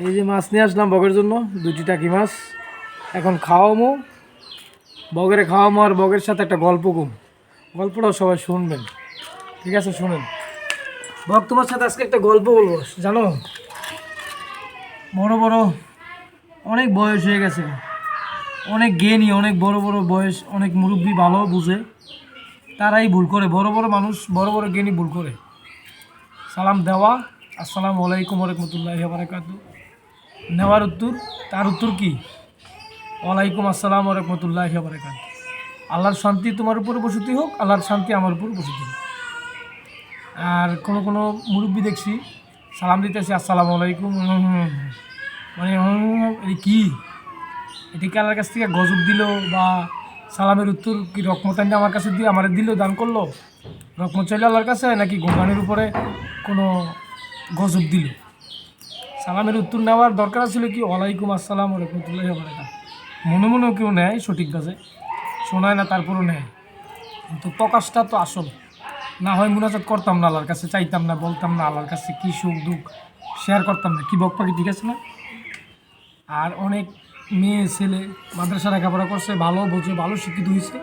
এই যে মাছ নিয়ে আসলাম বগের জন্য, 2টি টাকি মাছ। এখন খাওয়ামো, বগের খাওয়ামো, আর বগের সাথে একটা গল্প কম। গল্পটাও সবাই শুনবেন, ঠিক আছে? শুনেন বগ, তোমার সাথে আজকে একটা গল্প বলবো। জানো, বড় বড় অনেক বয়স হয়ে গেছে, অনেক জ্ঞানী, অনেক বড় বড় বয়স, অনেক মুরব্বী ভালো বুঝে, তারাই ভুল করে। বড় বড় মানুষ, বড় বড় জ্ঞানী ভুল করে। সালাম দেওয়া, আসসালামু আলাইকুম রহমতুল্লাহি ওয়া বারাকাতুহু, নেওয়ার উত্তর, তার উত্তর কি? ওয়ালাইকুম আসসালাম রহমতুল্লাহি ওয়া বারাকাতুহু। আল্লাহর শান্তি তোমার উপরে বসতি হোক, আল্লাহর শান্তি আমার উপর বসতি হোক। আর কোনো কোনো মুরব্বী দেখছি সালাম দিতেছি আসসালামু আলাইকুম, মানে এটা কি? এটি কি আল্লাহর কাছ থেকে গজব দিল? বা সালামের উত্তর কি রহমত আনতে আমার কাছে দিয়ে আমার দিল, দান করলো? রহমত চাইলো আল্লাহর কাছে, নাকি গোগানের উপরে কোনো গজব দিল? সালামের উত্তর নেওয়ার দরকার ছিল কি ওয়ালাইকুম আসসালাম রহমতুল্লাহি ওয়া বারাকাতুহু। মনে মনেও কেউ নেয় সঠিক কাজে, শোনায় না, তারপরও নেয়। কিন্তু প্রকাশটা তো আসল। না হয় মুনাজাত করতাম না আল্লাহর কাছে, চাইতাম না, বলতাম না আল্লাহর কাছে কী সুখ দুঃখ শেয়ার করতাম না, কি বক পাখি, ঠিক আছে না? আর অনেক মেয়ে ছেলে মাদ্রাসা লেখাপড়া করছে, ভালো বোঝে, ভালো শিক্ষিত হয়েছে,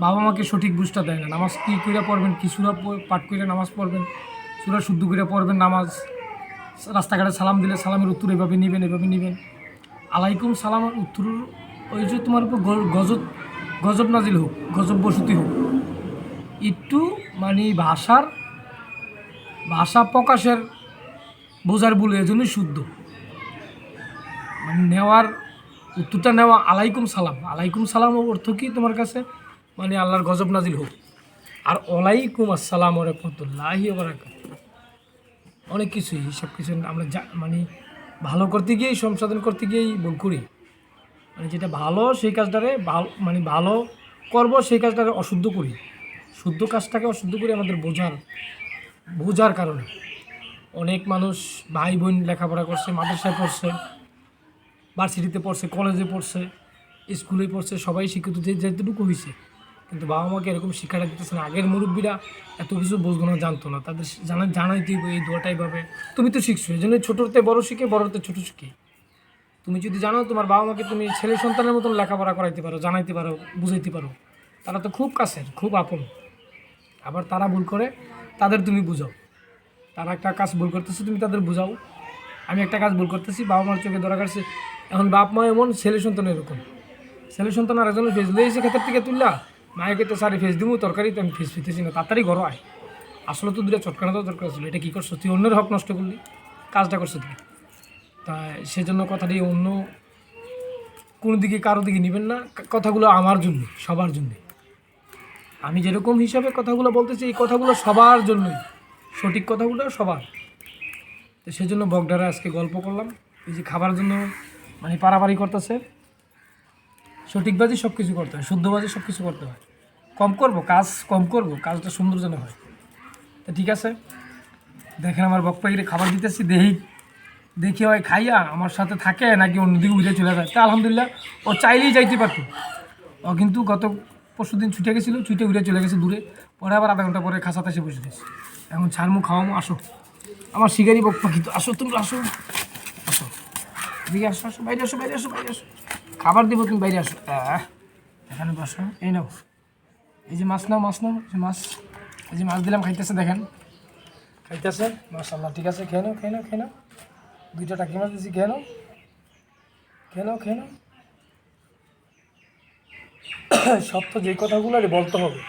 বাবা মাকে সঠিক বুঝটা দেয় না। নামাজ কী করে পড়বেন, কি সুরা পাঠ করে নামাজ পড়বেন, সুরা শুদ্ধ করে পড়বেন নামাজ, রাস্তাঘাটে সালাম দিলে সালামের উত্তর এভাবে নেবেন, এভাবে নেবেন। আলাইকুম সালামের উত্তর ওই যে তোমার উপর গজব, গজব নাজিল হোক, গজব বসতি হোক, একটু মানে ভাষা প্রকাশের বোঝার বলে, এজন্যই শুদ্ধ। মানে নেওয়ার উত্তরটা নেওয়া আলাইকুম সালাম, আলাইকুম সালাম অর্থ কি তোমার কাছে? মানে আল্লাহর গজব নাজিল হোক। আর ওয়ালাইকুম আসসালাম রহমতুল্লাহি ওয়া বারাকাতুহু অনেক কিছুই, সব কিছু আমরা মানে ভালো করতে গিয়েই, সংশোধন করতে গিয়েই ভুল করি। মানে যেটা ভালো সেই কাজটারে ভালো, মানে ভালো করবো সেই কাজটারে অশুদ্ধ করি, শুদ্ধ কাজটাকে অশুদ্ধ করি আমাদের বোঝার কারণে। অনেক মানুষ ভাই বোন লেখাপড়া করছে, মাদ্রাসায় পড়ছে, ভার্সিটিতে পড়ছে, কলেজে পড়ছে, স্কুলে পড়ছে, সবাই শিক্ষিত যেটুকু হয়েছে, কিন্তু বাবা মাকে এরকম শিক্ষাটা দিতেছে না। আগের মুরব্বীরা এত কিছু বুঝতো না, জানতো না, তাদের জানাইতেই এই দোয়াটাই পাবে। তুমি তো শিখছো, এই জন্য ছোটোতে বড়ো শিখে, বড়োতে ছোটো শিখে। তুমি যদি জানো তোমার বাবা মাকে তুমি ছেলে সন্তানের মতন লেখাপড়া করাইতে পারো, জানাইতে পারো, বুঝাইতে পারো, তারা তো খুব কাছের, খুব আপন। আবার তারা ভুল করে, তাদের তুমি বুঝাও। তারা একটা কাজ ভুল করতেছে, তুমি তাদের বুঝাও। আমি একটা কাজ ভুল করতেছি, বাবা মার চোখে ধরা কাটছে, এখন বাপ মা এমন, ছেলে সন্তান এরকম। ছেলে সন্তান আরেকজনের ফেস দিয়েছে ক্ষেত্রের থেকে তুললা, মায়েকে তো সারি ফেস দিব, তরকারিতে আমি ফেস পেতেছি না, তাড়াতাড়ি ঘর আয়। আসলে তো দুটো চটকানো তো দরকার ছিল। এটা কী করছো তুই? অন্যের হক নষ্ট করলি, কাজটা করছো তুমি। তাই সেজন্য কথাটি অন্য কোনো দিকে, কারো দিকে নেবেন না। কথাগুলো আমার জন্য, সবার জন্যে। আমি যেরকম হিসাবে কথাগুলো বলতেছি, এই কথাগুলো সবার জন্যই, সঠিক কথাগুলো সবার। তো সেজন্য বগডারা আজকে গল্প করলাম। এই যে খাবার জন্য মানে পারাপারি করতেছে, সঠিকভাবেই সব কিছু করতে হয়, শুদ্ধভাবে সব কিছু করতে হয়। কম করব কাজ, কম করব কাজটা সুন্দর যেন হয়। তো ঠিক আছে, দেখেন আমার বক পাখিরে খাবার দিতেছি, দেখি হয় খাইয়া আমার সাথে থাকে নাকি অন্যদিকে উঠে চলে যায়। তা আলহামদুলিল্লাহ, ও চাইলেই যাইতে পারতো। ও কিন্তু গত পরশু দিন ছুটে গেছিলো, ছুটে উঠে চলে গেছে দূরে, পরে আবার আধা ঘন্টা পরে খাসাতে এসে বসে দিয়েছে। এখন ছাড়মু, খাওয়ামো, আসো আমার শিকারি বক পাখি, তো আসো, তুমি আসো, আসো এদিকে আসো, আসো বাইরে আসো, বাইরে আসো, বাইরে আসো, খাবার দিব, তুমি বাইরে আসো। এখানে বসো, এই নাও, এই যে মাছ নাও, মাছ নাও, এই যে মাছ, এই যে মাছ দিলাম, খাইতেছে, দেখেন খাইতেছে, মাশাআল্লাহ। ঠিক আছে, খেয়ে নাও, খেয়ে নাও, খেয়ে নাও, 2টা টাকি মাছ দিয়েছি, খেয়ে নাও, খেয়ে নাও, খেয়ে নাও। সত্য যেই কথাগুলো আর বলতে হবে,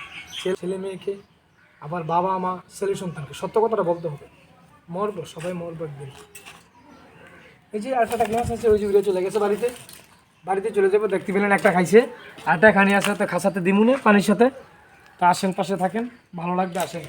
ছেলে মেয়েকে, আবার বাবা মা ছেলে সন্তানকে সত্য কথাটা বলতে হবে। মরবো, সবাই মরবো একদিন। এই যে আরেকটা টাকি মাছ আছে, ওই যে উড়ে চলে গেছে বাড়িতে চলে যাবো, দেখতে পেলেন একটা খাইছে, আরেকটা খানি আছে, তো খাসাতে দিমুনে পানির সাথে। তা আসেন, পাশে থাকেন, ভালো লাগবে, আসেন।